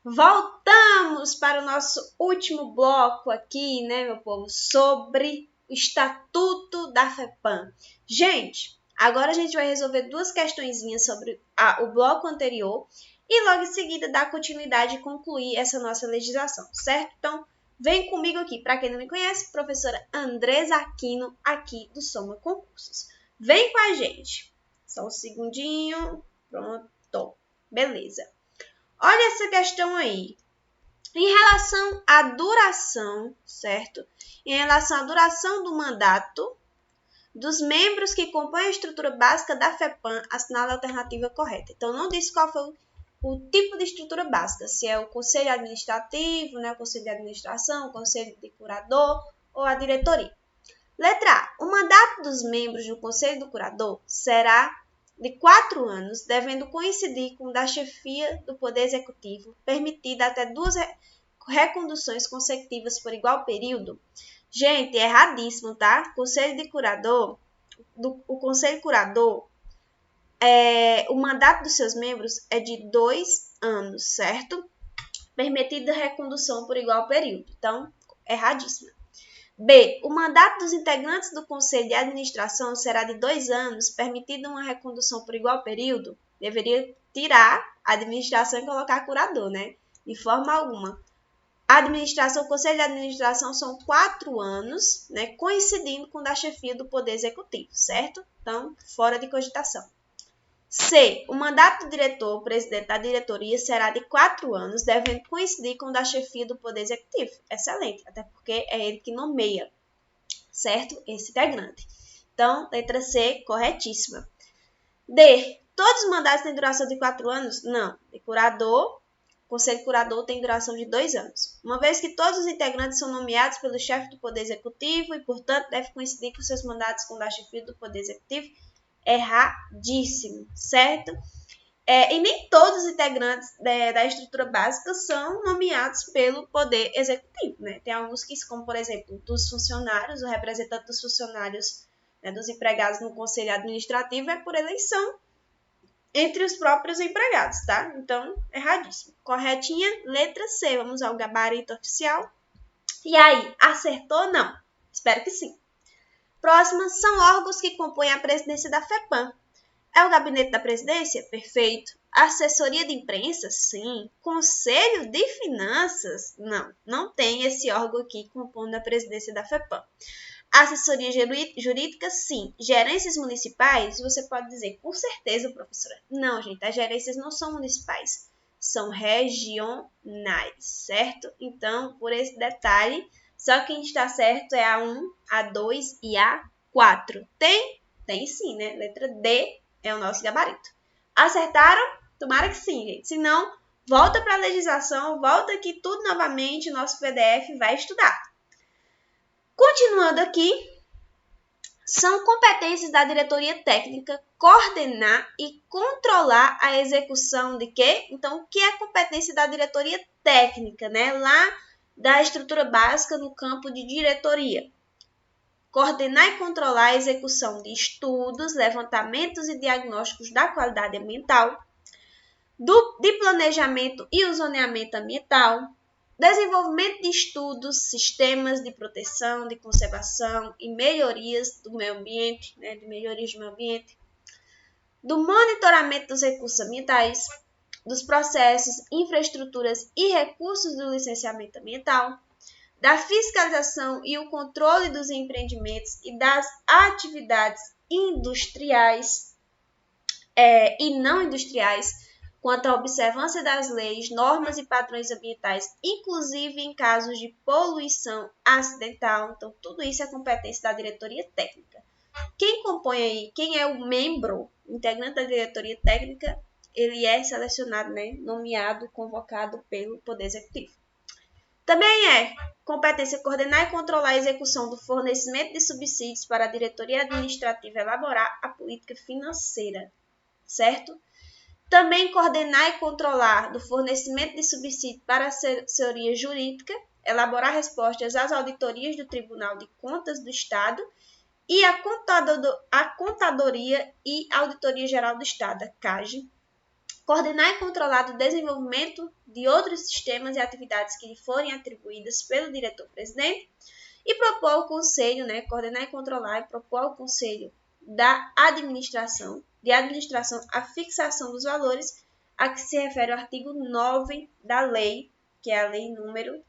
Voltamos para o nosso último bloco aqui, né, meu povo, sobre o Estatuto da FEPAM. Gente, agora a gente vai resolver duas questõezinhas sobre o bloco anterior e logo em seguida dar continuidade e concluir essa nossa legislação, certo? Então, vem comigo aqui. Para quem não me conhece, professora Andresa Aquino, aqui do Soma Concursos. Vem com a gente. Só um segundinho. Pronto. Beleza. Olha essa questão aí. Em relação à duração, certo? Em relação à duração do mandato dos membros que compõem a estrutura básica da FEPAM, assinala a alternativa correta. Então, não disse qual foi o tipo de estrutura básica, se é o conselho administrativo, né, o conselho de administração, o conselho de curador ou a diretoria. Letra A. O mandato dos membros do conselho do curador será de 4 anos, devendo coincidir com o da chefia do Poder Executivo, permitida até 2 reconduções consecutivas por igual período. Gente, erradíssimo, tá? Conselho de curador, o conselho curador, o mandato dos seus membros é de 2 anos, certo? Permitida recondução por igual período. Então, erradíssimo. B. O mandato dos integrantes do Conselho de Administração será de 2 anos, permitida uma recondução por igual período. Deveria tirar a administração e colocar curador, né? De forma alguma. A administração, o Conselho de Administração são 4 anos, né? Coincidindo com o da chefia do Poder Executivo, certo? Então, fora de cogitação. C. O mandato do diretor, presidente da diretoria, será de 4 anos, devendo coincidir com o da chefia do Poder Executivo. Excelente, até porque é ele que nomeia, certo? Esse integrante. Então, letra C, corretíssima. D. Todos os mandatos têm duração de 4 anos? Não. De curador, o conselho curador tem duração de 2 anos. Uma vez que todos os integrantes são nomeados pelo chefe do Poder Executivo e, portanto, deve coincidir com seus mandatos com o da chefia do Poder Executivo, erradíssimo, certo? E nem todos os integrantes da estrutura básica são nomeados pelo Poder Executivo, né? Tem alguns que, como por exemplo, dos funcionários, o representante dos funcionários, né, dos empregados no Conselho Administrativo é por eleição entre os próprios empregados, tá? Então, erradíssimo. Corretinha, letra C. Vamos ao gabarito oficial. E aí, acertou ou não? Espero que sim. Próxima, são órgãos que compõem a presidência da FEPAM. É o gabinete da presidência? Perfeito. Assessoria de imprensa? Sim. Conselho de finanças? Não, não tem esse órgão aqui compondo a presidência da FEPAM. Assessoria jurídica? Sim. Gerências municipais? Você pode dizer, com certeza, professora. Não, gente, as gerências não são municipais, são regionais, certo? Então, por esse detalhe, só quem está certo é a 1, a 2 e a 4. Tem? Tem sim, né? Letra D é o nosso gabarito. Acertaram? Tomara que sim, gente. Se não, volta para a legislação, volta aqui tudo novamente, nosso PDF vai estudar. Continuando aqui, são competências da diretoria técnica coordenar e controlar a execução de quê? Então, o que é competência da diretoria técnica, né? Lá da estrutura básica no campo de diretoria. Coordenar e controlar a execução de estudos, levantamentos e diagnósticos da qualidade ambiental, de planejamento e o zoneamento ambiental, desenvolvimento de estudos, sistemas de proteção, de conservação e melhorias do meio ambiente, né, de melhorias do meio ambiente, do monitoramento dos recursos ambientais, dos processos, infraestruturas e recursos do licenciamento ambiental, da fiscalização e o controle dos empreendimentos e das atividades industriais e não industriais, quanto à observância das leis, normas e padrões ambientais, inclusive em casos de poluição acidental. Então, tudo isso é competência da diretoria técnica. Quem compõe aí, quem é o membro, integrante da diretoria técnica, ele é selecionado, né, nomeado, convocado pelo Poder Executivo. Também é competência coordenar e controlar a execução do fornecimento de subsídios para a diretoria administrativa elaborar a política financeira, certo? Também coordenar e controlar do fornecimento de subsídio para a assessoria jurídica, elaborar respostas às auditorias do Tribunal de Contas do Estado e a Contadoria e Auditoria Geral do Estado, a CAGE. Coordenar e controlar o desenvolvimento de outros sistemas e atividades que lhe forem atribuídas pelo diretor-presidente e propor ao Conselho, coordenar e controlar e propor ao Conselho de administração a fixação dos valores a que se refere o artigo 9 da lei, que é a lei número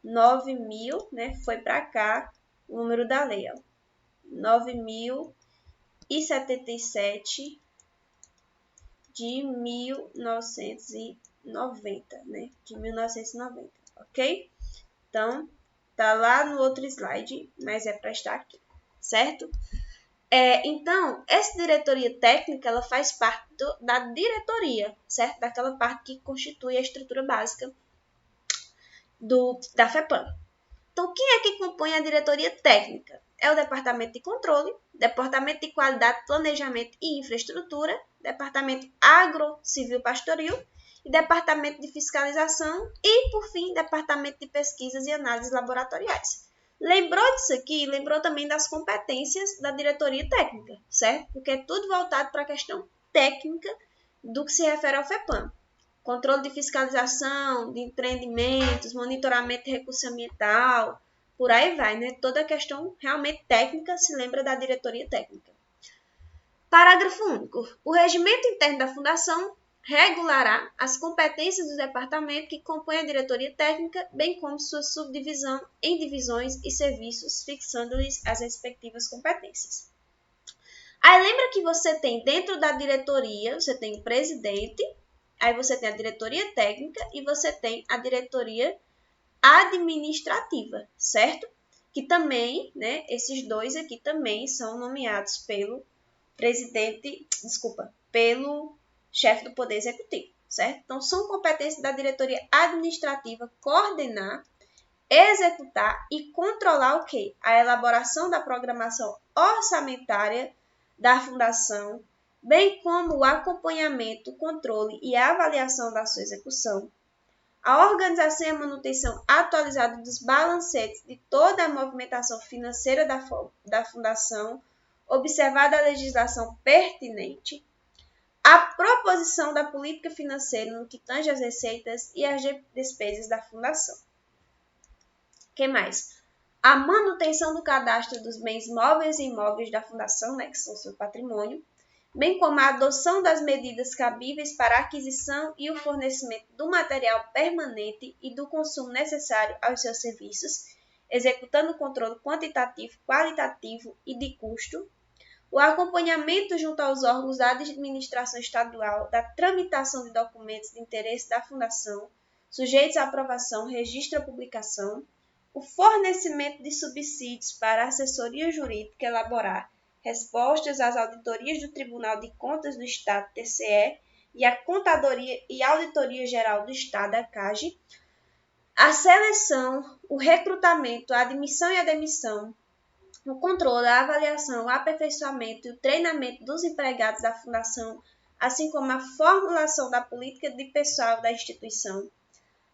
9.000, foi para cá o número da lei, 9.077 de 1990, de 1990, ok? Então, tá lá no outro slide, mas é para estar aqui, certo? Então, essa diretoria técnica, ela faz parte da diretoria, certo? Daquela parte que constitui a estrutura básica da FEPAM. Então, quem é que compõe a diretoria técnica? É o Departamento de Controle, Departamento de Qualidade, Planejamento e Infraestrutura, Departamento Agro-Civil Pastoril e Departamento de Fiscalização e, por fim, Departamento de Pesquisas e Análises Laboratoriais. Lembrou disso aqui? Lembrou também das competências da diretoria técnica, certo? Porque é tudo voltado para a questão técnica do que se refere ao FEPAM. Controle de fiscalização, de empreendimentos, monitoramento de recurso ambiental, por aí vai, Toda a questão realmente técnica se lembra da diretoria técnica. Parágrafo único. O regimento interno da Fundação regulará as competências do departamento que compõe a diretoria técnica, bem como sua subdivisão em divisões e serviços, fixando-lhes as respectivas competências. Aí lembra que você tem dentro da diretoria, você tem o presidente, aí você tem a diretoria técnica e você tem a diretoria administrativa, certo? Que também, esses dois aqui também são nomeados pelo pelo chefe do Poder Executivo, certo? Então, são competências da diretoria administrativa coordenar, executar e controlar o quê? A elaboração da programação orçamentária da Fundação, bem como o acompanhamento, controle e a avaliação da sua execução, a organização e a manutenção atualizada dos balancetes de toda a movimentação financeira da Fundação, observada a legislação pertinente, a proposição da política financeira no que tange às receitas e às despesas da Fundação. O que mais? A manutenção do cadastro dos bens móveis e imóveis da Fundação, que são seu patrimônio, bem como a adoção das medidas cabíveis para a aquisição e o fornecimento do material permanente e do consumo necessário aos seus serviços, executando o controle quantitativo, qualitativo e de custo, o acompanhamento junto aos órgãos da administração estadual da tramitação de documentos de interesse da Fundação, sujeitos à aprovação, registro e publicação, o fornecimento de subsídios para a assessoria jurídica elaborar respostas às auditorias do Tribunal de Contas do Estado, TCE, e a Contadoria e Auditoria Geral do Estado, a CAGE, a seleção, o recrutamento, a admissão e a demissão, o controle, a avaliação, o aperfeiçoamento e o treinamento dos empregados da Fundação, assim como a formulação da política de pessoal da instituição,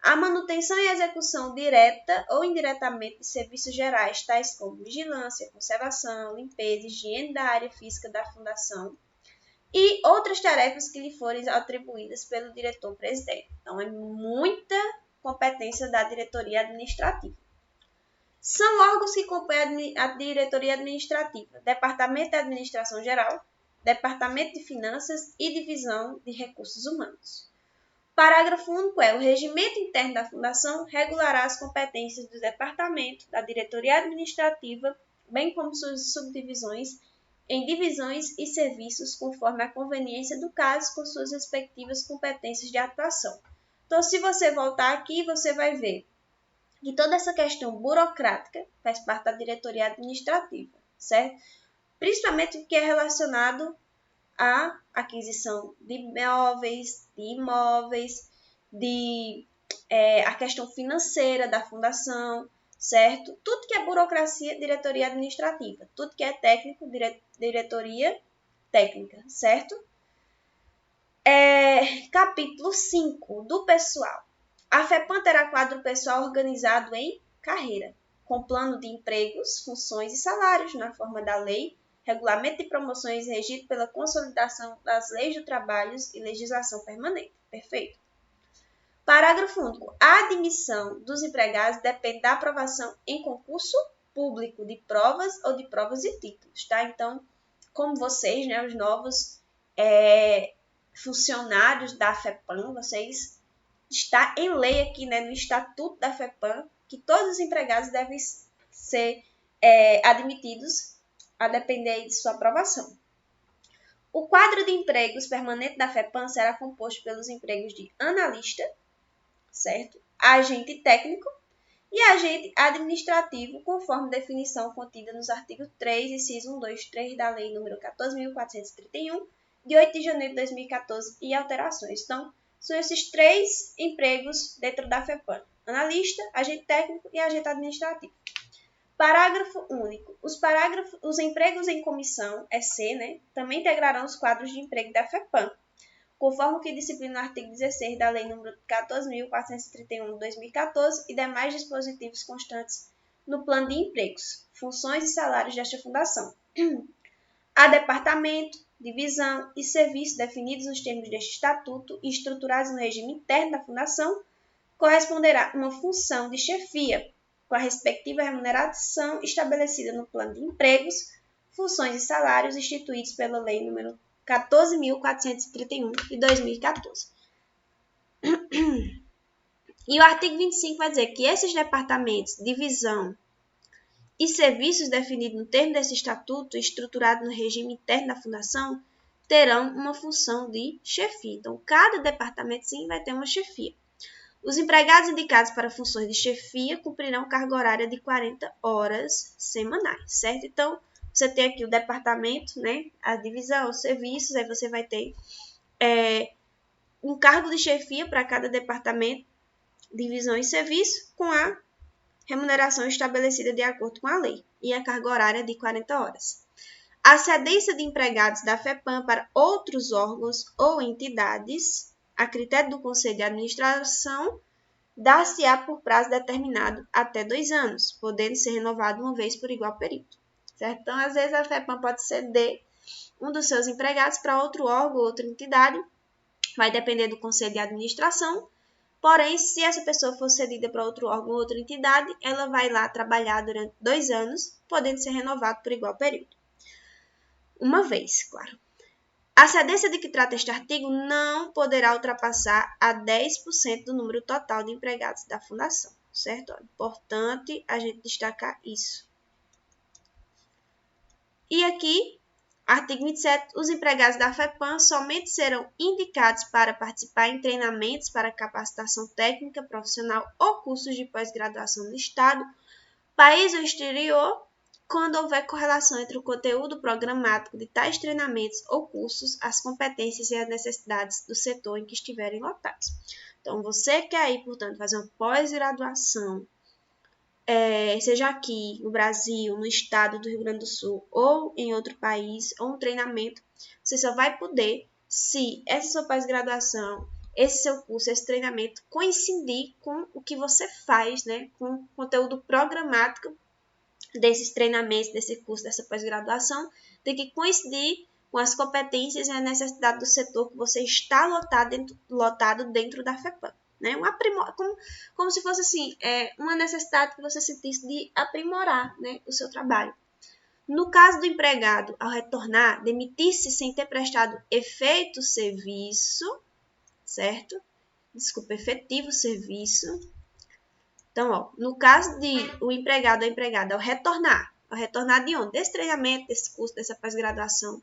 a manutenção e execução direta ou indiretamente de serviços gerais, tais como vigilância, conservação, limpeza e higiene da área física da Fundação, e outras tarefas que lhe forem atribuídas pelo diretor-presidente. Então, é muita competência da diretoria administrativa. São órgãos que compõem a diretoria administrativa: Departamento de Administração Geral, Departamento de Finanças e Divisão de Recursos Humanos. Parágrafo único o regimento interno da Fundação regulará as competências do departamento, da diretoria administrativa, bem como suas subdivisões, em divisões e serviços, conforme a conveniência do caso, com suas respectivas competências de atuação. Então, se você voltar aqui, você vai ver que toda essa questão burocrática faz parte da diretoria administrativa, certo? Principalmente o que é relacionado à aquisição de imóveis, a questão financeira da fundação, certo? Tudo que é burocracia, diretoria administrativa. Tudo que é técnico, diretoria técnica, certo? Capítulo 5 do pessoal. A FEPAM terá quadro pessoal organizado em carreira, com plano de empregos, funções e salários na forma da lei, regulamento de promoções regido pela consolidação das leis do trabalho e legislação permanente. Perfeito. Parágrafo único. A admissão dos empregados depende da aprovação em concurso público de provas ou de provas e títulos, tá? Então, como vocês, né, os novos funcionários da FEPAM, vocês está em lei aqui, né, no Estatuto da FEPAM, que todos os empregados devem ser admitidos a depender de sua aprovação. O quadro de empregos permanente da FEPAM será composto pelos empregos de analista, certo? Agente técnico e agente administrativo, conforme definição contida nos artigos 3, inciso 1, 2, 3 da Lei nº 14.431, de 8 de janeiro de 2014, e alterações. Então, são esses 3 empregos dentro da FEPAM: analista, agente técnico e agente administrativo. Parágrafo único. Os empregos em comissão, EC, né, também integrarão os quadros de emprego da FEPAM, conforme o que disciplina o artigo 16 da Lei nº 14.431 de 2014 e demais dispositivos constantes no Plano de Empregos, funções e salários desta fundação. Há departamento, divisão e serviço definidos nos termos deste estatuto e estruturados no regime interno da fundação, corresponderá uma função de chefia, com a respectiva remuneração estabelecida no Plano de Empregos, funções e salários instituídos pela Lei nº 14.431 de 2014. E o artigo 25 vai dizer que esses departamentos, divisão e serviços definidos no termo desse estatuto, estruturado no regime interno da fundação, terão uma função de chefia. Então, cada departamento sim vai ter uma chefia. Os empregados indicados para funções de chefia cumprirão carga horária de 40 horas semanais, certo? Então, você tem aqui o departamento, né, a divisão, os serviços, aí você vai ter um cargo de chefia para cada departamento, divisão e serviço, com a remuneração estabelecida de acordo com a lei, e a carga horária de 40 horas. A cedência de empregados da FEPAM para outros órgãos ou entidades, a critério do Conselho de Administração, dar-se-á por prazo determinado até 2 anos, podendo ser renovado uma vez por igual período. Certo? Então, às vezes, a FEPAM pode ceder um dos seus empregados para outro órgão ou outra entidade, vai depender do Conselho de Administração, porém, se essa pessoa for cedida para outro órgão ou outra entidade, ela vai lá trabalhar durante 2 anos, podendo ser renovado por igual período. Uma vez, claro. A cedência de que trata este artigo não poderá ultrapassar a 10% do número total de empregados da Fundação, certo? É importante a gente destacar isso. E aqui, artigo 27, os empregados da FEPAM somente serão indicados para participar em treinamentos para capacitação técnica, profissional ou cursos de pós-graduação no Estado, país ou exterior, quando houver correlação entre o conteúdo programático de tais treinamentos ou cursos, as competências e as necessidades do setor em que estiverem lotados. Então, você quer aí, portanto, fazer uma pós-graduação, seja aqui no Brasil, no estado do Rio Grande do Sul, ou em outro país, ou um treinamento, você só vai poder se essa sua pós-graduação, esse seu curso, esse treinamento coincidir com o que você faz, né, com o conteúdo programático desses treinamentos, desse curso, dessa pós-graduação, tem que coincidir com as competências e a necessidade do setor que você está lotado dentro da FEPAM. Né? Como se fosse assim, uma necessidade que você sentisse de aprimorar, né, o seu trabalho. No caso do empregado, ao retornar, demitir-se sem ter prestado efetivo serviço, certo? Desculpa, efetivo serviço. Então, ó, no caso de o empregado ou empregada ao retornar de onde? Desse treinamento, desse curso, dessa pós-graduação,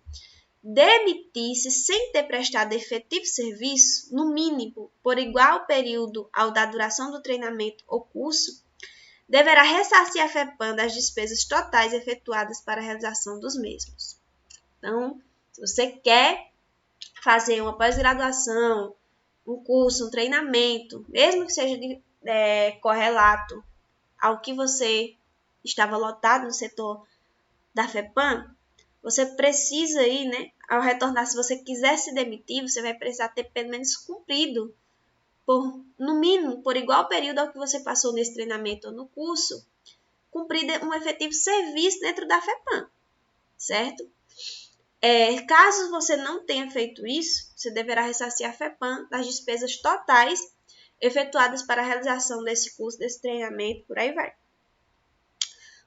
demitir-se sem ter prestado efetivo serviço, no mínimo, por igual período ao da duração do treinamento ou curso, deverá ressarcir a FEPAM das despesas totais efetuadas para a realização dos mesmos. Então, se você quer fazer uma pós-graduação, um curso, um treinamento, mesmo que seja correlato ao que você estava lotado no setor da FEPAM, você precisa aí, né, ao retornar, se você quiser se demitir, você vai precisar ter pelo menos cumprido, no mínimo, por igual período ao que você passou nesse treinamento ou no curso, cumprido um efetivo serviço dentro da FEPAM. certo? Caso você não tenha feito isso, você deverá ressarcir a FEPAM das despesas totais efetuadas para a realização desse curso, desse treinamento, por aí vai.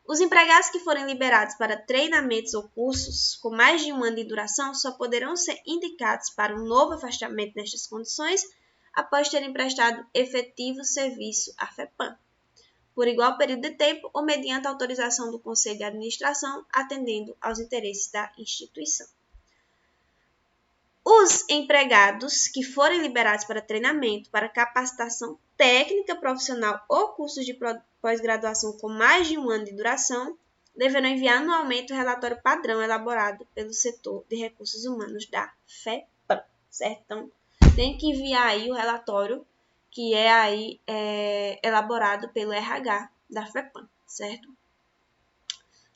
Os empregados que forem liberados para treinamentos ou cursos com mais de um ano de duração só poderão ser indicados para um novo afastamento nestas condições após terem prestado efetivo serviço à FEPAM, por igual período de tempo ou mediante autorização do Conselho de Administração, atendendo aos interesses da instituição. Os empregados que forem liberados para treinamento, para capacitação técnica profissional ou cursos de pós-graduação com mais de um ano de duração, deverão enviar anualmente o relatório padrão elaborado pelo setor de recursos humanos da FEPAM, certo? Então, tem que enviar aí o relatório que é aí elaborado pelo RH da FEPAM, certo?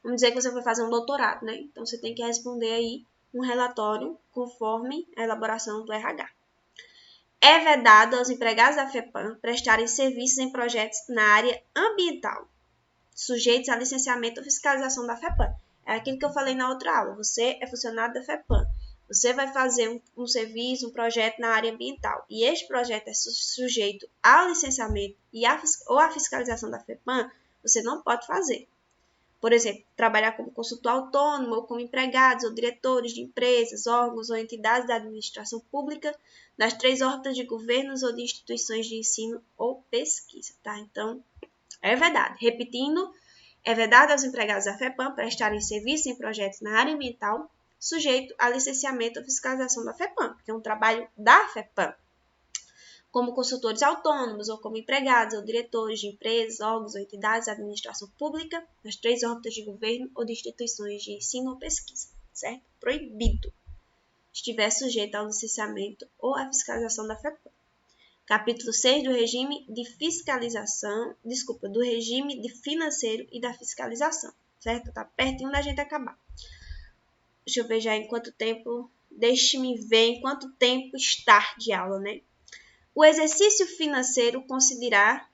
Vamos dizer que você vai fazer um doutorado, né? Então, você tem que responder aí um relatório conforme a elaboração do RH. É vedado aos empregados da FEPAM prestarem serviços em projetos na área ambiental, sujeitos a licenciamento ou fiscalização da FEPAM. É aquilo que eu falei na outra aula. Você é funcionário da FEPAM. Você vai fazer um serviço, um projeto na área ambiental. E este projeto é sujeito ao licenciamento ou à fiscalização da FEPAM, você não pode fazer. Por exemplo, trabalhar como consultor autônomo ou como empregados ou diretores de empresas, órgãos ou entidades da administração pública, das 3 órbitas de governos ou de instituições de ensino ou pesquisa, tá? Então, é vedado. Repetindo, é vedado aos empregados da FEPAM prestarem serviço em projetos na área ambiental, sujeito a licenciamento ou fiscalização da FEPAM, que é um trabalho da FEPAM, como consultores autônomos ou como empregados ou diretores de empresas, órgãos ou entidades da administração pública, nas 3 órbitas de governo ou de instituições de ensino ou pesquisa, certo? Proibido. Estiver sujeito ao licenciamento ou à fiscalização da FEPAM. Capítulo 6 do regime de fiscalização, do regime de financeiro e da fiscalização, certo? Tá pertinho da gente acabar. Deixa eu ver já em quanto tempo, deixe-me ver em quanto tempo está de aula, né? O exercício financeiro coincidirá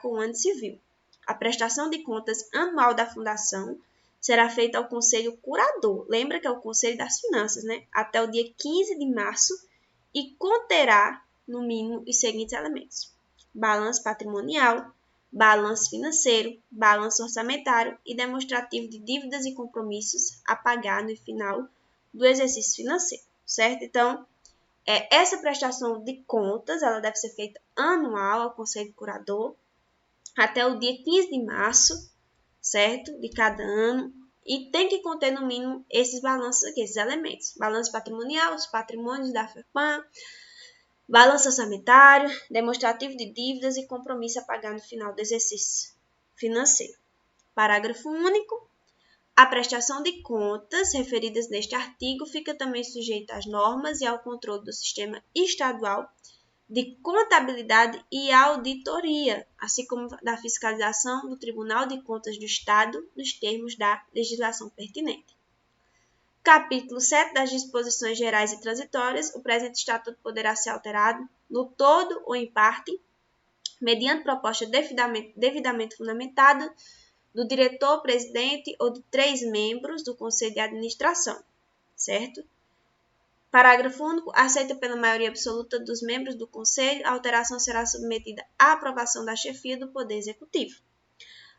com o ano civil. A prestação de contas anual da Fundação será feita ao Conselho Curador, lembra que é o Conselho das Finanças, né? Até o dia 15 de março e conterá, no mínimo, os seguintes elementos: balanço patrimonial, balanço financeiro, balanço orçamentário e demonstrativo de dívidas e compromissos a pagar no final do exercício financeiro, certo? Então, essa prestação de contas, ela deve ser feita anual ao Conselho Curador, até o dia 15 de março, certo? De cada ano, e tem que conter no mínimo esses balanços aqui, esses elementos. Balanço patrimonial, os patrimônios da FEPAM, balanço orçamentário, demonstrativo de dívidas e compromisso a pagar no final do exercício financeiro. Parágrafo único. A prestação de contas referidas neste artigo fica também sujeita às normas e ao controle do Sistema Estadual de Contabilidade e Auditoria, assim como da fiscalização do Tribunal de Contas do Estado, nos termos da legislação pertinente. Capítulo 7 das disposições gerais e transitórias. O presente Estatuto poderá ser alterado no todo ou em parte, mediante proposta devidamente fundamentada, do diretor, presidente ou de 3 membros do Conselho de Administração, certo? Parágrafo único. Aceita pela maioria absoluta dos membros do Conselho, a alteração será submetida à aprovação da chefia do Poder Executivo.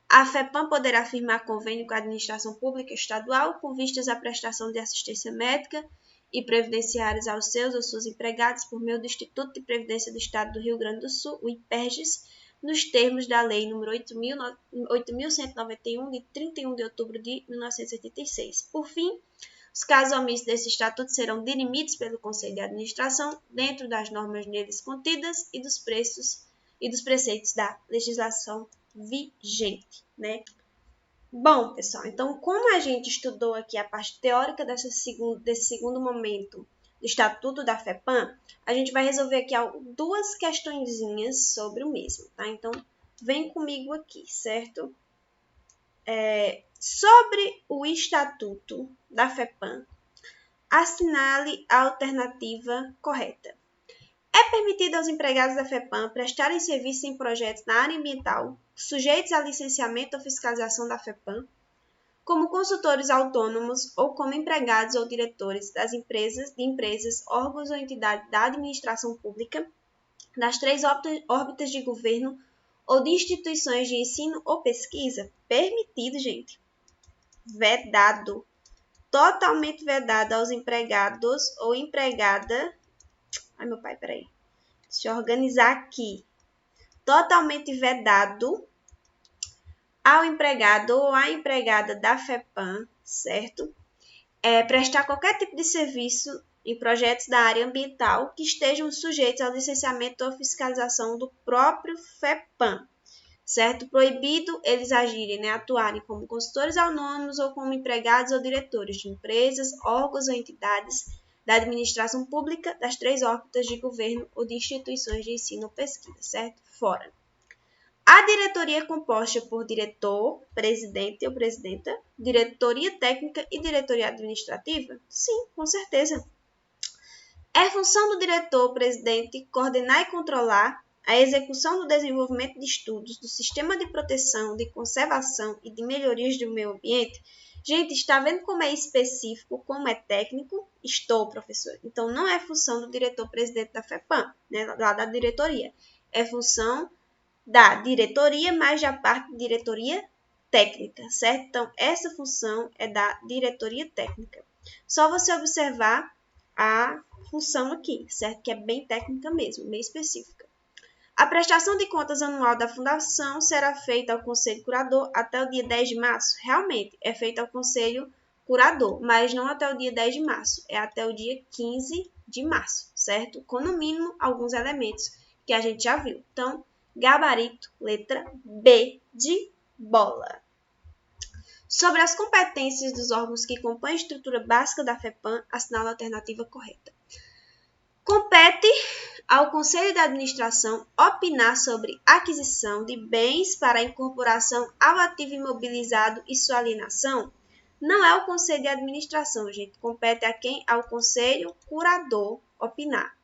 A FEPAM poderá firmar convênio com a Administração Pública Estadual com vistas à prestação de assistência médica e previdenciárias aos seus ou suas empregados por meio do Instituto de Previdência do Estado do Rio Grande do Sul, o IPERGES, nos termos da Lei nº 8.191, de 31 de outubro de 1986. Por fim, os casos omissos desse estatuto serão dirimidos pelo Conselho de Administração dentro das normas neles contidas e dos preceitos da legislação vigente, né? Bom, pessoal, então como a gente estudou aqui a parte teórica desse segundo momento do Estatuto da FEPAM, a gente vai resolver aqui 2 questõezinhas sobre o mesmo, tá? Então, vem comigo aqui, certo? Sobre o Estatuto da FEPAM, assinale a alternativa correta. É permitido aos empregados da FEPAM prestarem serviço em projetos na área ambiental, sujeitos a licenciamento ou fiscalização da FEPAM, como consultores autônomos ou como empregados ou diretores das empresas, órgãos ou entidades da administração pública, das 3 órbitas de governo ou de instituições de ensino ou pesquisa. Permitido, gente. Vedado. Totalmente vedado aos empregados ou empregada. Ai, meu pai, peraí. Deixa eu organizar aqui. Totalmente vedado ao empregado ou à empregada da FEPAM, certo? Prestar qualquer tipo de serviço em projetos da área ambiental que estejam sujeitos ao licenciamento ou fiscalização do próprio FEPAM, certo? Proibido eles agirem, né, atuarem como consultores autônomos ou como empregados ou diretores de empresas, órgãos ou entidades da administração pública, das 3 órbitas de governo ou de instituições de ensino ou pesquisa, certo? Fora. A diretoria é composta por diretor, presidente ou presidenta, diretoria técnica e diretoria administrativa? Sim, com certeza. É função do diretor-presidente coordenar e controlar a execução do desenvolvimento de estudos do sistema de proteção, de conservação e de melhorias do meio ambiente. Gente, está vendo como é específico, como é técnico? Estou, professor. Então, não é função do diretor-presidente da FEPAM, né, lá da diretoria. É função da diretoria, mais da parte de diretoria técnica, certo? Então, essa função é da diretoria técnica. Só você observar a função aqui, certo? Que é bem técnica mesmo, bem específica. A prestação de contas anual da fundação será feita ao Conselho Curador até o dia 10 de março. Realmente, é feita ao Conselho Curador, mas não até o dia 10 de março, é até o dia 15 de março, certo? Com, no mínimo, alguns elementos que a gente já viu. Então, gabarito, letra B de bola. Sobre as competências dos órgãos que compõem a estrutura básica da FEPAM, assinala a alternativa correta. Compete ao Conselho de Administração opinar sobre aquisição de bens para a incorporação ao ativo imobilizado e sua alienação? Não é o Conselho de Administração, gente. Compete a quem? Ao Conselho Curador opinar.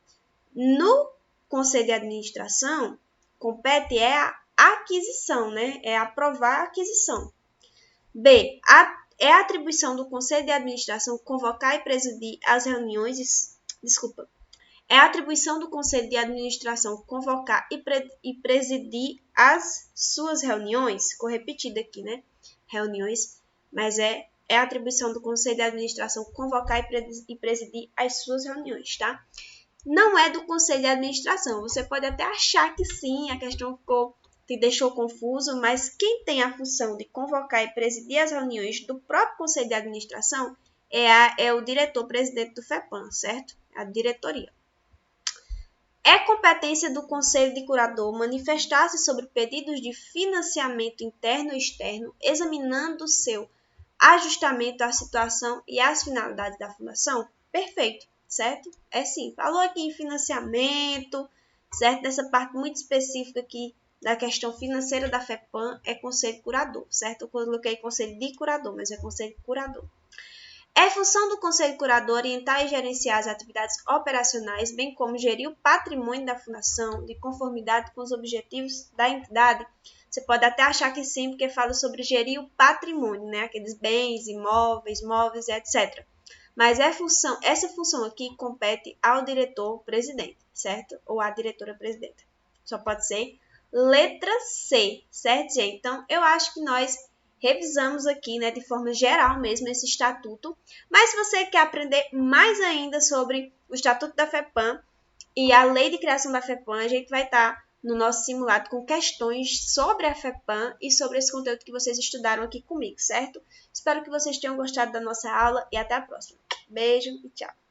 No Conselho de Administração, compete a aquisição, né? É aprovar a aquisição. B. É a atribuição do Conselho de Administração convocar e presidir as reuniões. É a atribuição do Conselho de Administração convocar e presidir as suas reuniões. Ficou repetido aqui, né? Reuniões, mas é a atribuição do Conselho de Administração convocar e presidir as suas reuniões, tá? Não é do Conselho de Administração. Você pode até achar que sim, a questão te deixou confuso, mas quem tem a função de convocar e presidir as reuniões do próprio Conselho de Administração é o diretor-presidente do FEPAM, certo? A diretoria. É competência do Conselho de Curador manifestar-se sobre pedidos de financiamento interno e externo, examinando seu ajustamento à situação e às finalidades da fundação? Perfeito, certo? É sim. Falou aqui em financiamento, certo? Dessa parte muito específica aqui da questão financeira da FEPAM é Conselho Curador, certo? Eu coloquei Conselho de Curador, mas é Conselho Curador. É função do Conselho Curador orientar e gerenciar as atividades operacionais, bem como gerir o patrimônio da fundação, de conformidade com os objetivos da entidade. Você pode até achar que sim, porque fala sobre gerir o patrimônio, né? Aqueles bens, imóveis, móveis, etc. Mas essa função aqui compete ao diretor-presidente, certo? Ou à diretora-presidenta. Só pode ser letra C, certo, gente? Então, eu acho que nós revisamos aqui, né, de forma geral mesmo, esse estatuto. Mas se você quer aprender mais ainda sobre o estatuto da FEPAM e a lei de criação da FEPAM, a gente vai estar no nosso simulado com questões sobre a FEPAM e sobre esse conteúdo que vocês estudaram aqui comigo, certo? Espero que vocês tenham gostado da nossa aula e até a próxima. Beijo e tchau!